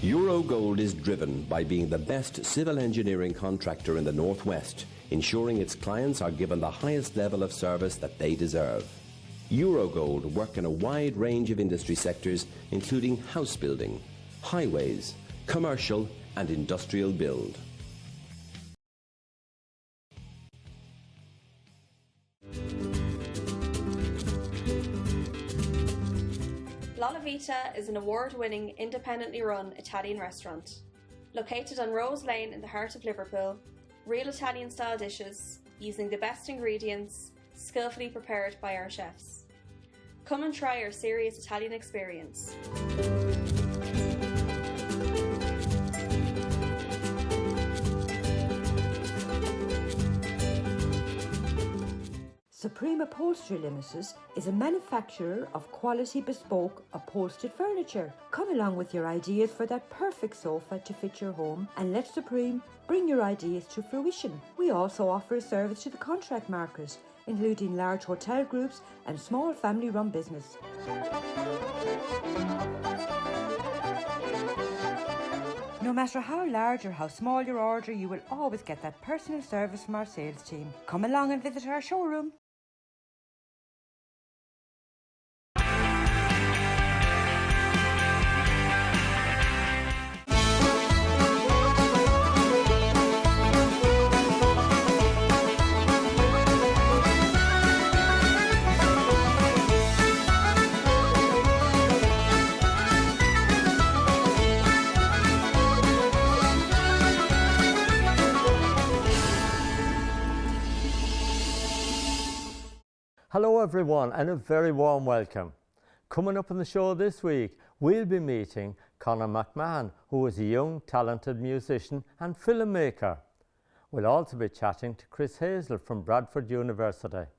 Eurogold is driven by being the best civil engineering contractor in the Northwest, ensuring its clients are given the highest level of service that they deserve. Eurogold work in a wide range of industry sectors, including house building, highways, commercial and industrial build. La Vita is an award-winning, independently run Italian restaurant. Located on Rose Lane in the heart of Liverpool, real Italian-style dishes, using the best ingredients, skillfully prepared by our chefs. Come and try our serious Italian experience. Supreme Upholstery Limited is a manufacturer of quality bespoke upholstered furniture. Come along with your ideas for that perfect sofa to fit your home and let Supreme bring your ideas to fruition. We also offer a service to the contract market, including large hotel groups and small family-run business. No matter how large or how small your order, you will always get that personal service from our sales team. Come along and visit our showroom. Hello everyone and a very warm welcome. Coming up on the show this week, we'll be meeting Conor MacMahon, who is a young talented musician and filmmaker. We'll also be chatting to Chris Hazell from Bradford University.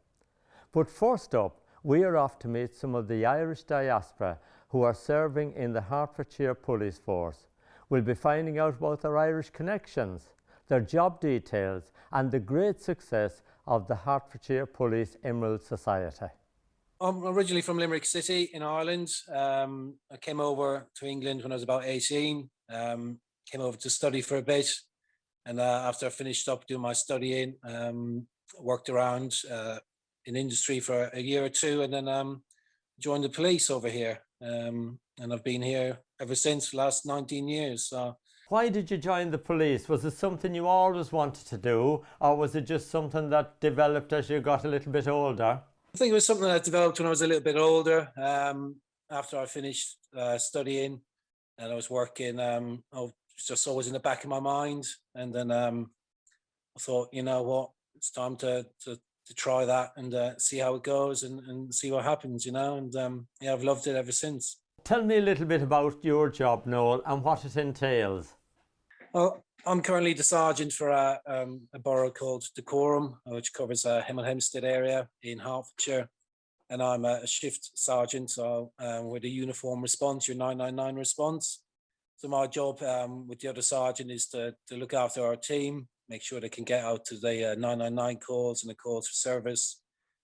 But first up, we are off to meet some of the Irish diaspora who are serving in the Hertfordshire police force. We'll be finding out about their Irish connections, their job details and the great success of the Hertfordshire Police Emerald Society. I'm originally from Limerick City in Ireland. I came over to England when I was about 18, came over to study for a bit. And after I finished up doing my studying, worked around in industry for a year or two and then joined the police over here. And I've been here ever since, the last 19 years. So. Why did you join the police? Was it something you always wanted to do, or was it just something that developed as you got a little bit older? I think it was something that developed when I was a little bit older. After I finished studying and I was working, I was just always in the back of my mind. And then I thought, you know what, it's time to try that and see how it goes and see what happens, you know. And yeah, I've loved it ever since. Tell me a little bit about your job, Noel, and what it entails. Well, I'm currently the sergeant for a borough called Decorum, which covers Hemel Hempstead area in Hertfordshire. And I'm a shift sergeant, so with a uniform response, your 999 response. So my job with the other sergeant is to look after our team, make sure they can get out to the 999 calls and the calls for service,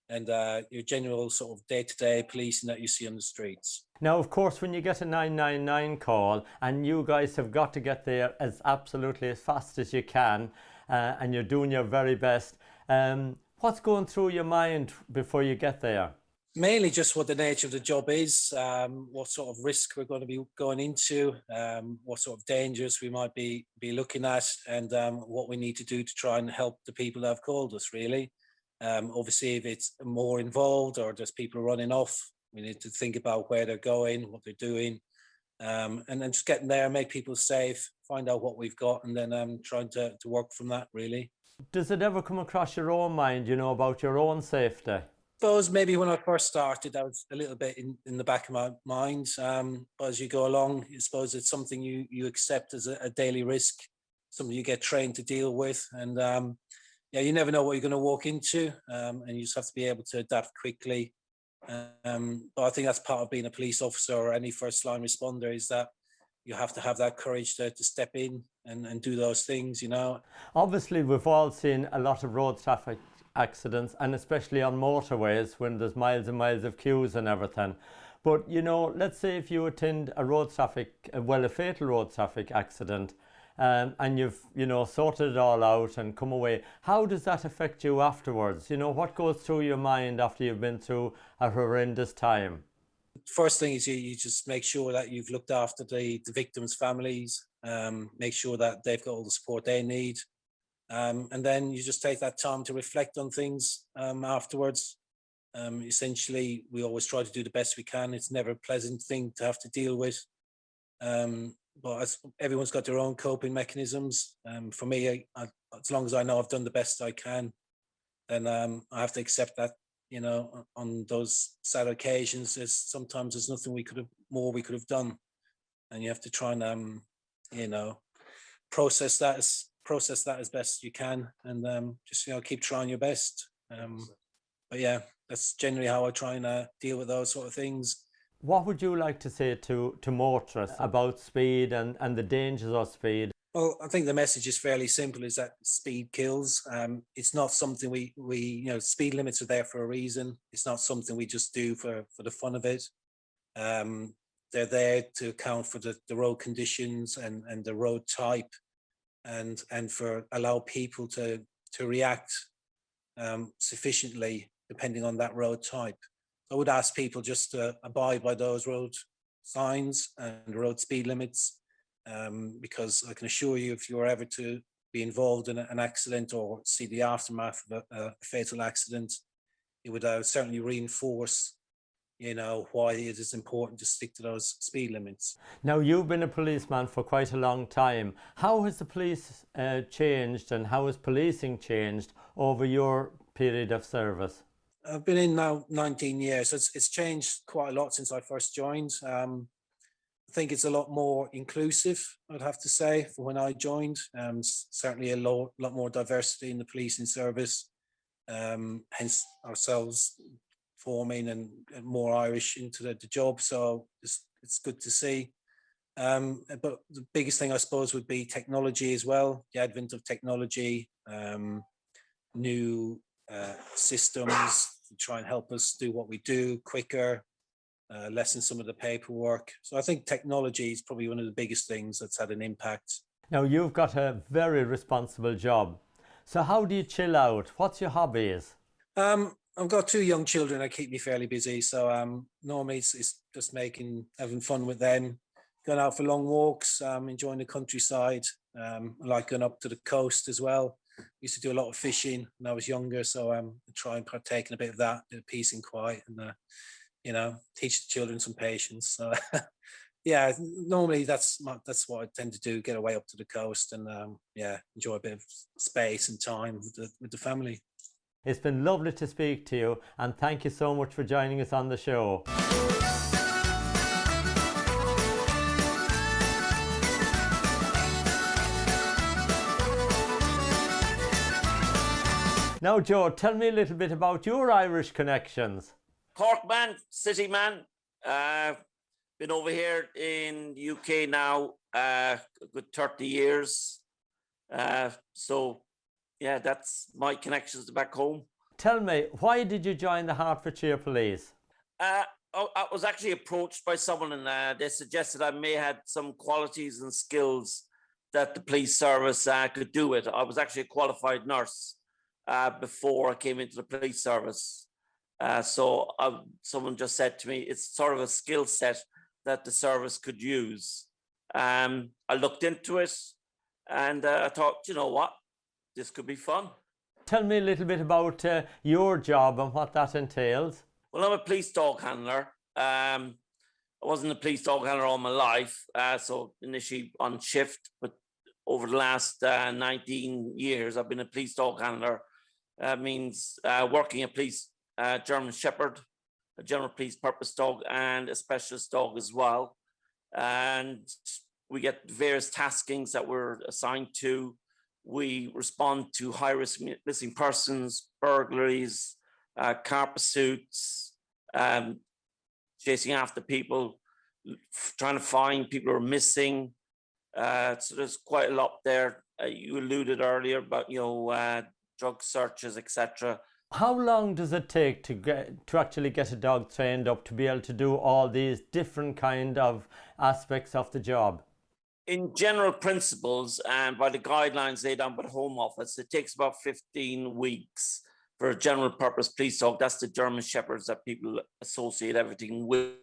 and your general sort of day-to-day policing that you see on the streets. Now, of course, when you get a 999 call and you guys have got to get there as absolutely as fast as you can and you're doing your very best, what's going through your mind before you get there? Mainly just what the nature of the job is, what sort of risk we're going to be going into, what sort of dangers we might be looking at, and what we need to do to try and help the people that have called us, really. Obviously, if it's more involved or just people running off, we need to think about where they're going, what they're doing, and then just getting there, make people safe, find out what we've got, and then trying to work from that, really. Does it ever come across your own mind, you know, about your own safety? I suppose maybe when I first started, that was a little bit in the back of my mind. But as you go along, I suppose it's something you accept as a daily risk, something you get trained to deal with. And yeah, you never know what you're going to walk into, and you just have to be able to adapt quickly. But I think that's part of being a police officer or any first line responder, is that you have to have that courage to step in and do those things, you know. Obviously, we've all seen a lot of road traffic accidents, and especially on motorways when there's miles and miles of queues and everything. But, you know, let's say if you attend a fatal road traffic accident, and you've, you know, sorted it all out and come away, how does that affect you afterwards? You know, what goes through your mind after you've been through a horrendous time? First thing is you just make sure that you've looked after the victims' families, make sure that they've got all the support they need. And then you just take that time to reflect on things afterwards. Essentially, we always try to do the best we can. It's never a pleasant thing to have to deal with. But everyone's got their own coping mechanisms. For me, as long as I know I've done the best I can, then I have to accept that, you know, on those sad occasions, sometimes there's nothing we could have done. And you have to try and, you know, process that as best you can, and just, you know, keep trying your best. But yeah, that's generally how I try and deal with those sort of things. What would you like to say to motorists about speed and the dangers of speed? Well, I think the message is fairly simple, is that speed kills. It's not something we you know, speed limits are there for a reason. It's not something we just do for the fun of it. They're there to account for the road conditions and the road type, and for allow people to react sufficiently depending on that road type. I would ask people just to abide by those road signs and road speed limits, because I can assure you, if you're ever to be involved in an accident or see the aftermath of a fatal accident, it would certainly reinforce, you know, why it is important to stick to those speed limits. Now, you've been a policeman for quite a long time. How has the police changed, and how has policing changed over your period of service? I've been in now 19 years, so it's changed quite a lot since I first joined. I think it's a lot more inclusive, I'd have to say, from when I joined. Certainly a lot more diversity in the policing service, hence ourselves forming and more Irish into the job. So it's good to see. But the biggest thing, I suppose, would be technology as well, the advent of technology, new systems to try and help us do what we do quicker, lessen some of the paperwork. So I think technology is probably one of the biggest things that's had an impact. Now, you've got a very responsible job. So how do you chill out? What's your hobbies? I've got 2 young children that keep me fairly busy. So normally it's just having fun with them, going out for long walks, enjoying the countryside. I like going up to the coast as well. Used to do a lot of fishing when I was younger, so I try and partake in a bit of that, bit of peace and quiet, and you know, teach the children some patience. So yeah, normally that's what I tend to do: get away up to the coast and yeah, enjoy a bit of space and time with the family. It's been lovely to speak to you, and thank you so much for joining us on the show. Now, Joe, tell me a little bit about your Irish connections. Cork man, city man. Been over here in the UK now a good 30 years. So, yeah, that's my connections to back home. Tell me, why did you join the Hertfordshire Police? I was actually approached by someone, and they suggested I may have some qualities and skills that the police service could do it. I was actually a qualified nurse before I came into the police service. So someone just said to me, it's sort of a skill set that the service could use. I looked into it, and I thought, you know what, this could be fun. Tell me a little bit about your job and what that entails. Well, I'm a police dog handler. I wasn't a police dog handler all my life, so initially on shift, but over the last 19 years, I've been a police dog handler. That means working a police German Shepherd, a general police purpose dog, and a specialist dog as well. And we get various taskings that we're assigned to. We respond to high-risk missing persons, burglaries, car pursuits, chasing after people, trying to find people who are missing. So there's quite a lot there. You alluded earlier about, you know, drug searches, etc. How long does it take to actually get a dog trained up to be able to do all these different kind of aspects of the job? In general principles and by the guidelines laid down by the Home Office, it takes about 15 weeks for a general purpose police dog. That's the German Shepherds that people associate everything with.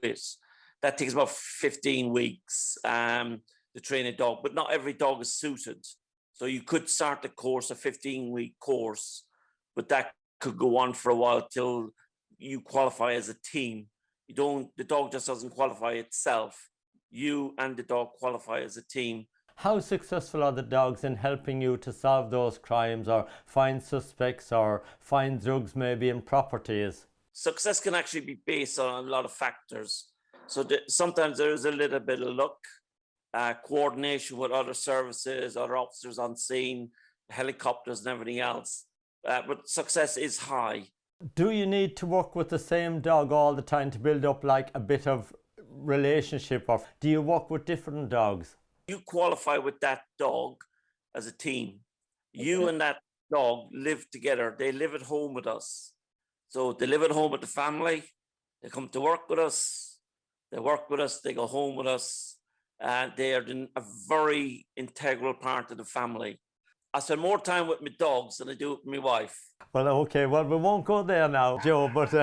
That takes about 15 weeks to train a dog, but not every dog is suited. So you could start the course, a 15-week course, but that could go on for a while till you qualify as a team. The dog just doesn't qualify itself. You and the dog qualify as a team. How successful are the dogs in helping you to solve those crimes or find suspects or find drugs maybe in properties? Success can actually be based on a lot of factors. So sometimes there is a little bit of luck, coordination with other services, other officers on scene, helicopters and everything else. But success is high. Do you need to work with the same dog all the time to build up like a bit of relationship, or do you work with different dogs? You qualify with that dog as a team. You and that dog live together. They live at home with us. So they live at home with the family. They come to work with us. They work with us. They go home with us. They are a very integral part of the family. I spend more time with my dogs than I do with my wife. Well, okay, well, we won't go there now, Joe, but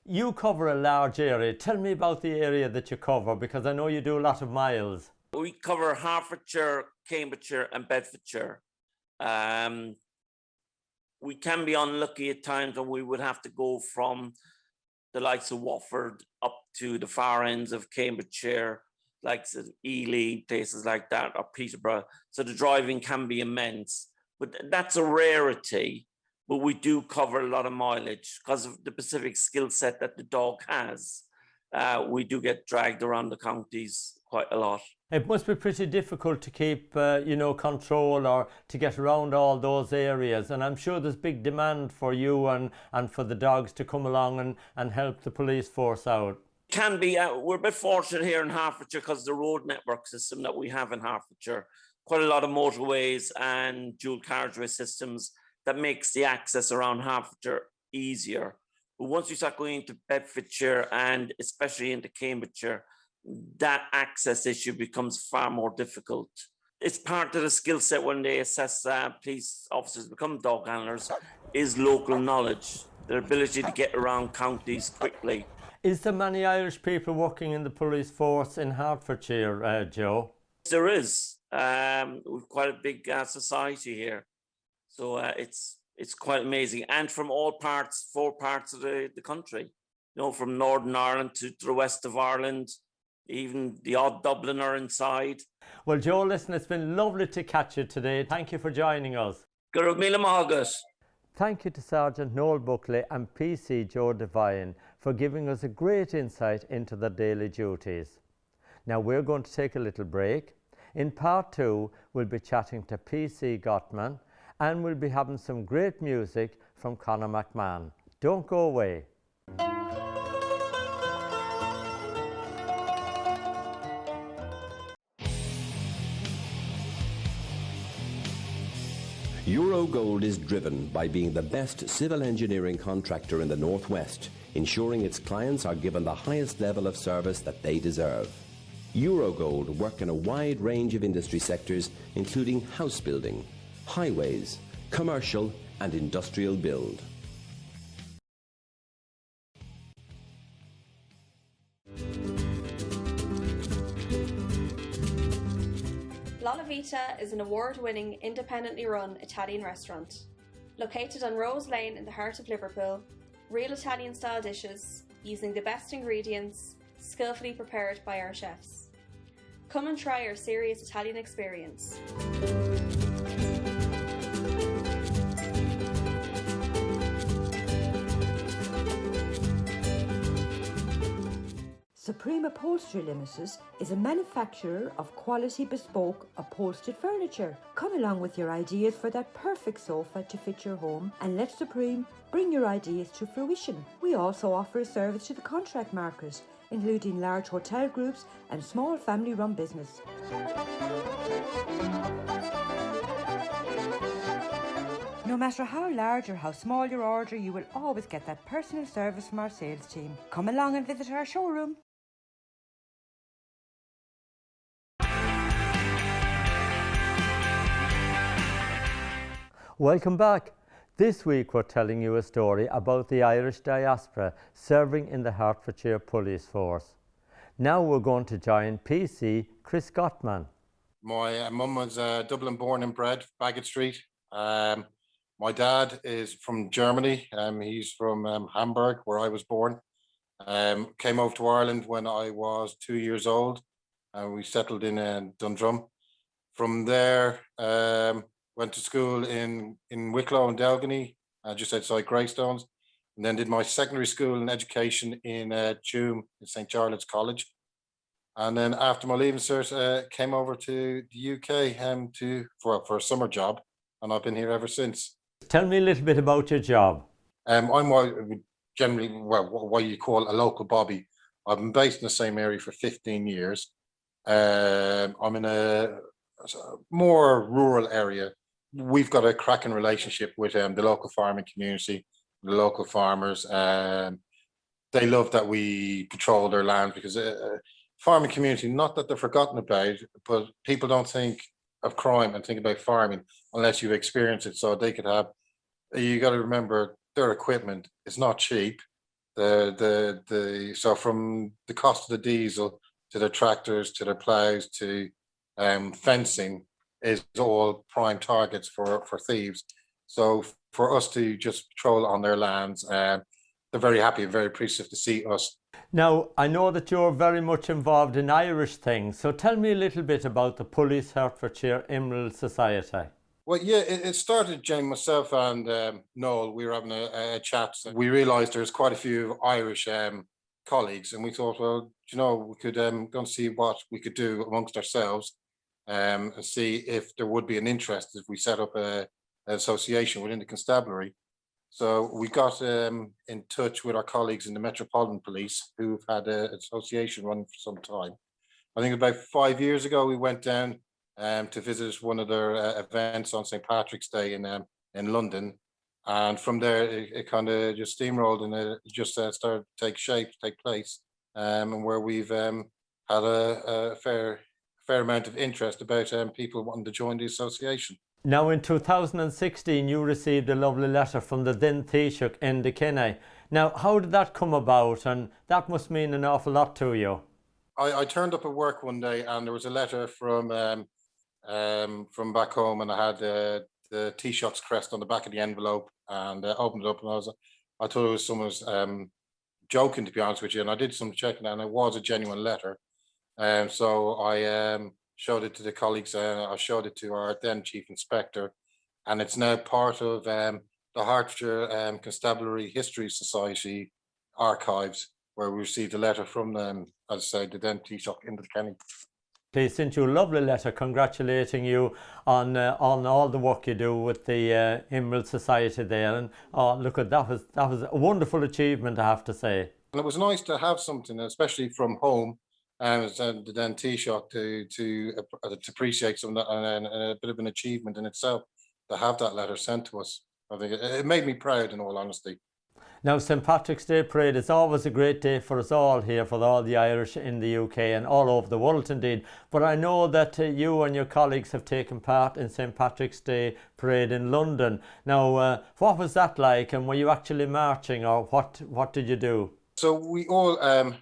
you cover a large area. Tell me about the area that you cover, because I know you do a lot of miles. We cover Hertfordshire, Cambridgeshire and Bedfordshire. We can be unlucky at times when we would have to go from the likes of Watford up to the far ends of Cambridgeshire, like Ely, places like that, or Peterborough. So the driving can be immense, but that's a rarity. But we do cover a lot of mileage because of the specific skill set that the dog has. We do get dragged around the counties quite a lot. It must be pretty difficult to keep, control or to get around all those areas. And I'm sure there's big demand for you and for the dogs to come along and help the police force out. Can be. We're a bit fortunate here in Herefordshire because of the road network system that we have in Herefordshire. Quite a lot of motorways and dual carriageway systems that makes the access around Herefordshire easier. But once you start going into Bedfordshire and especially into Cambridgeshire, that access issue becomes far more difficult. It's part of the skill set when they assess police officers become dog handlers is local knowledge, their ability to get around counties quickly. Is there many Irish people working in the police force in Hertfordshire, Joe? There is. We've quite a big society here. So it's quite amazing. And from all parts, 4 parts of the country, from Northern Ireland to the west of Ireland, even the odd Dubliner inside. Well, Joe, listen, it's been lovely to catch you today. Thank you for joining us. Gurub Mila Mahagas. Thank you to Sergeant Noel Buckley and PC Joe Devine for giving us a great insight into their daily duties. Now we're going to take a little break. In part 2, we'll be chatting to PC Gottman and we'll be having some great music from Conor MacMahon. Don't go away. Eurogold is driven by being the best civil engineering contractor in the Northwest, ensuring its clients are given the highest level of service that they deserve. Eurogold work in a wide range of industry sectors, including house building, highways, commercial and industrial build. La Vita is an award-winning, independently run Italian restaurant. Located on Rose Lane in the heart of Liverpool, real Italian-style dishes, using the best ingredients, skillfully prepared by our chefs. Come and try our serious Italian experience. Supreme Upholstery Limited is a manufacturer of quality bespoke upholstered furniture. Come along with your ideas for that perfect sofa to fit your home and let Supreme bring your ideas to fruition. We also offer a service to the contract market, including large hotel groups and small family-run business. No matter how large or how small your order, you will always get that personal service from our sales team. Come along and visit our showroom. Welcome back. This week we're telling you a story about the Irish diaspora serving in the Hertfordshire Police Force. Now we're going to join PC Chris Gottman. My mum was Dublin born and bred, Bagot Street. My dad is from Germany. He's from Hamburg, where I was born. Came over to Ireland when I was 2 years old, and we settled in Dundrum. From there, went to school in Wicklow and Delgany, just outside Greystones, and then did my secondary school and education in Tuam in St. Charlotte's College. And then after my leaving cert, came over to the UK for a summer job, and I've been here ever since. Tell me a little bit about your job. I'm generally what you call a local bobby. I've been based in the same area for 15 years. I'm in a more rural area. We've got a cracking relationship with the local farming community, the local farmers. They love that we patrol their land because farming community, not that they're forgotten about, but people don't think of crime and think about farming unless you've experienced it. So they could have, you got to remember their equipment is not cheap. So from the cost of the diesel to their tractors, to their plows, to fencing is all prime targets for thieves. So for us to just patrol on their lands, they're very happy and very appreciative to see us. Now, I know that you're very much involved in Irish things, so tell me a little bit about the Police Hertfordshire Emerald Society. Well, yeah, it started, Jane, myself and Noel, we were having a chat. We realised there's quite a few Irish colleagues, and we thought, well, we could go and see what we could do amongst ourselves and see if there would be an interest if we set up an association within the constabulary. So we got in touch with our colleagues in the Metropolitan Police who've had an association running for some time. I think about 5 years ago, we went down to visit one of their events on St. Patrick's Day in London. And from there, it kind of just steamrolled and it just started to take place, and where we've had a fair amount of interest about people wanting to join the association. Now in 2016 you received a lovely letter from the then Taoiseach Enda Kenny. Now how did that come about, and that must mean an awful lot to you? I turned up at work one day and there was a letter from back home, and I had the Taoiseach's crest on the back of the envelope, and opened it up, and I thought it was someone's joking, to be honest with you, and I did some checking and it was a genuine letter. So I showed it to the colleagues, I showed it to our then Chief Inspector, and it's now part of the Hertfordshire Constabulary History Society archives, where we received a letter from them, as I say, the then Taoiseach Enda Kenny. They sent you a lovely letter congratulating you on all the work you do with the Emerald Society there, and look, that was a wonderful achievement, I have to say. And it was nice to have something, especially from home, and the then Taoiseach to appreciate something, and a bit of an achievement in itself to have that letter sent to us. I think it made me proud, in all honesty. Now, St. Patrick's Day Parade is always a great day for us all here, for all the Irish in the UK and all over the world indeed. But I know that you and your colleagues have taken part in St. Patrick's Day Parade in London. Now, what was that like, and were you actually marching, or what did you do? So we all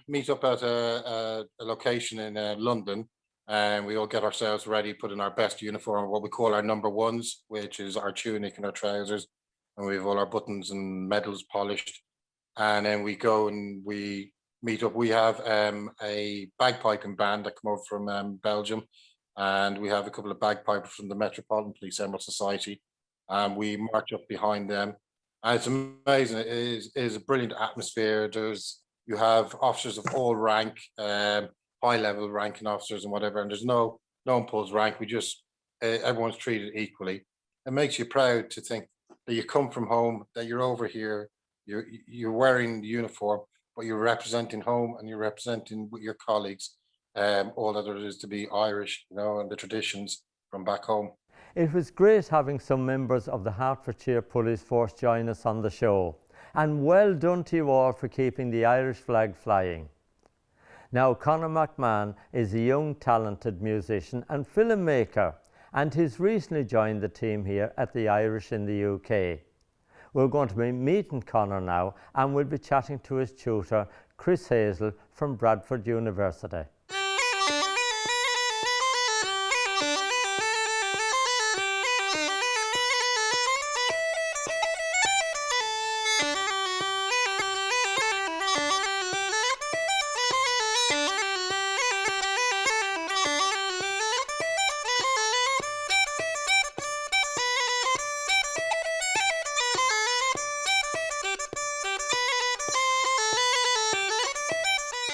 meet up at a location in London, and we all get ourselves ready, put in our best uniform, what we call our number ones, which is our tunic and our trousers, and we have all our buttons and medals polished. And then we go and we meet up. We have a bagpiping band that come over from Belgium, and we have a couple of bagpipers from the Metropolitan Police Emerald Society, and we march up behind them. And it's amazing. It is a brilliant atmosphere. You have officers of all rank, high level ranking officers and whatever, and there's no one pulls rank. We just everyone's treated equally. It makes you proud to think that you come from home, that you're over here, you're wearing the uniform, but you're representing home and you're representing with your colleagues all that there is to be Irish, and the traditions from back home. It was great having some members of the Hertfordshire Police Force join us on the show. And well done to you all for keeping the Irish flag flying. Now, Conor MacMahon is a young, talented musician and filmmaker, and he's recently joined the team here at the Irish in the UK. We're going to be meeting Conor now, and we'll be chatting to his tutor, Chris Hazell from Bradford University.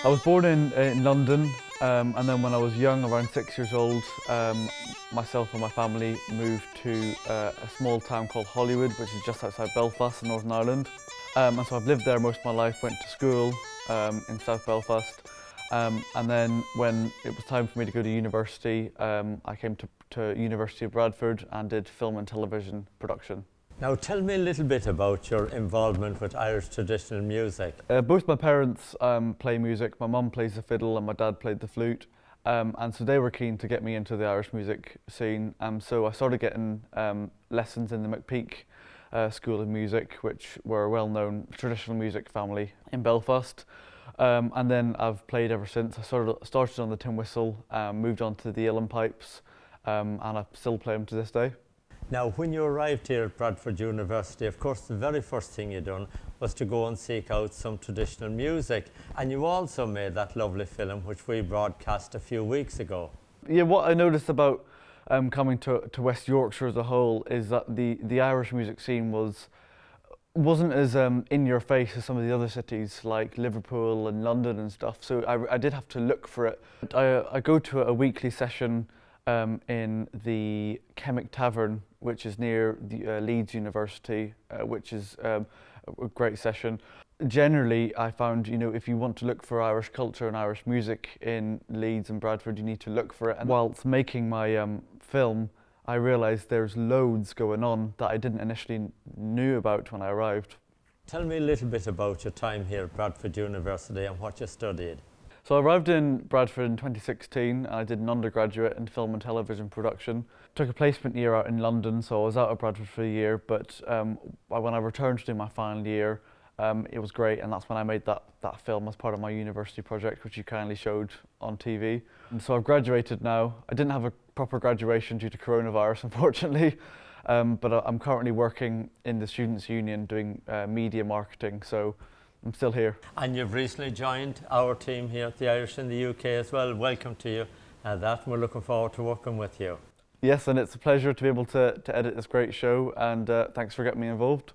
I was born in London, and then when I was young, around 6 years old, myself and my family moved to a small town called Holywood, which is just outside Belfast in Northern Ireland. And so I've lived there most of my life, went to school in South Belfast. And then when it was time for me to go to university, I came to University of Bradford and did film and television production. Now tell me a little bit about your involvement with Irish traditional music. Both my parents play music. My mum plays the fiddle and my dad played the flute. And so they were keen to get me into the Irish music scene. So I started getting lessons in the McPeak School of Music, which were a well-known traditional music family in Belfast. And then I've played ever since. I started on the tin whistle, moved on to the uilleann pipes, and I still play them to this day. Now, when you arrived here at Bradford University, of course, the very first thing you done was to go and seek out some traditional music. And you also made that lovely film, which we broadcast a few weeks ago. Yeah, what I noticed about coming to West Yorkshire as a whole is that the Irish music scene wasn't as in your face as some of the other cities like Liverpool and London and stuff. So I did have to look for it. I go to a weekly session in the Chemic Tavern, which is near the Leeds University, which is a great session. Generally, I found, if you want to look for Irish culture and Irish music in Leeds and Bradford, you need to look for it. And whilst making my film, I realised there's loads going on that I didn't initially knew about when I arrived. Tell me a little bit about your time here at Bradford University and what you studied. So I arrived in Bradford in 2016 and I did an undergraduate in film and television production. Took a placement year out in London, so I was out of Bradford for a year, but when I returned to do my final year, it was great, and that's when I made that film as part of my university project, which you kindly showed on TV. And so I've graduated now. I didn't have a proper graduation due to coronavirus, unfortunately, but I'm currently working in the Students' Union doing media marketing, so I'm still here. And you've recently joined our team here at the Irish in the UK as well. Welcome to you. We're looking forward to working with you. Yes, and it's a pleasure to be able to edit this great show, and thanks for getting me involved.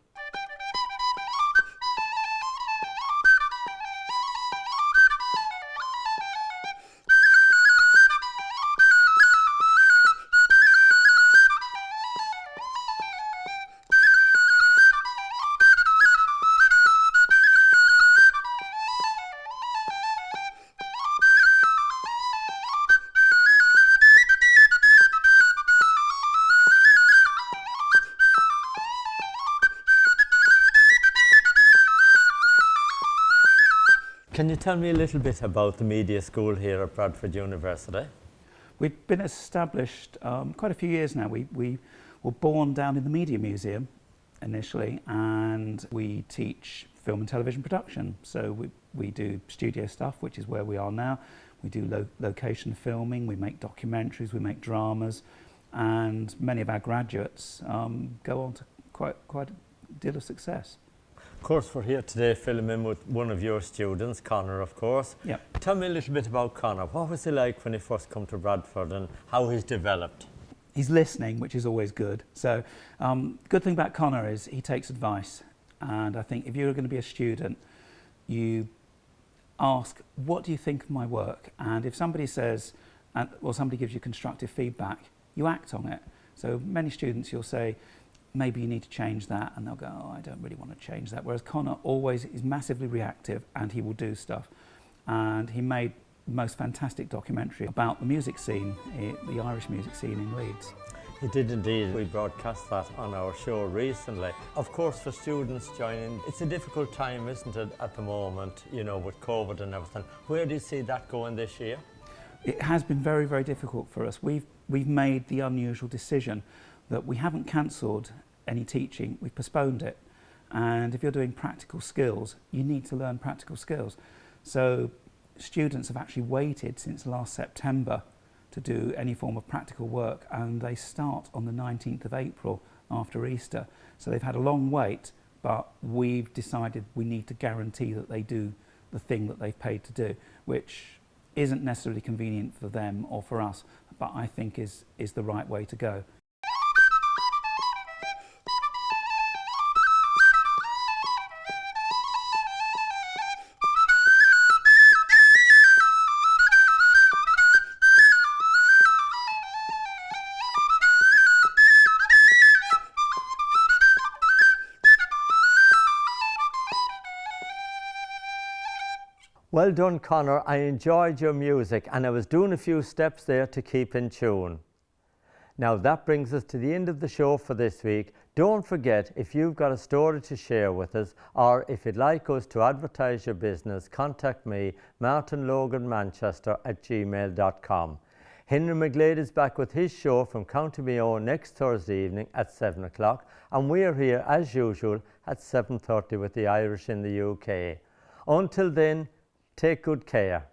Can you tell me a little bit about the media school here at Bradford University? We've been established quite a few years now. We were born down in the Media Museum initially, and we teach film and television production. So we do studio stuff, which is where we are now. We do location filming, we make documentaries, we make dramas, and many of our graduates go on to quite a deal of success. Of course, we're here today filming with one of your students, Conor, of course. Yeah. Tell me a little bit about Conor. What was he like when he first came to Bradford and how he's developed? He's listening, which is always good. So, good thing about Conor is he takes advice. And I think if you're going to be a student, you ask, what do you think of my work? And if somebody says, somebody gives you constructive feedback, you act on it. So many students, you'll say, maybe you need to change that, and they'll go, oh, I don't really want to change that. Whereas Conor always is massively reactive, and he will do stuff. And he made the most fantastic documentary about the music scene, the Irish music scene in Leeds. It did indeed. We broadcast that on our show recently. Of course, for students joining, it's a difficult time, isn't it, at the moment, you know, with COVID and everything. Where do you see that going this year? It has been very, very difficult for us. We've made the unusual decision that we haven't cancelled any teaching, we've postponed it. And if you're doing practical skills, you need to learn practical skills. So students have actually waited since last September to do any form of practical work, and they start on the 19th of April after Easter. So they've had a long wait, but we've decided we need to guarantee that they do the thing that they've paid to do, which isn't necessarily convenient for them or for us, but I think is the right way to go. Well done, Conor. I enjoyed your music and I was doing a few steps there to keep in tune. Now that brings us to the end of the show for this week. Don't forget, if you've got a story to share with us, or if you'd like us to advertise your business, contact me, martinloganmanchester@gmail.com. Henry McGlade is back with his show from County Mayo next Thursday evening at 7 o'clock, and we are here as usual at 7:30 with the Irish in the UK. Until then, take good care.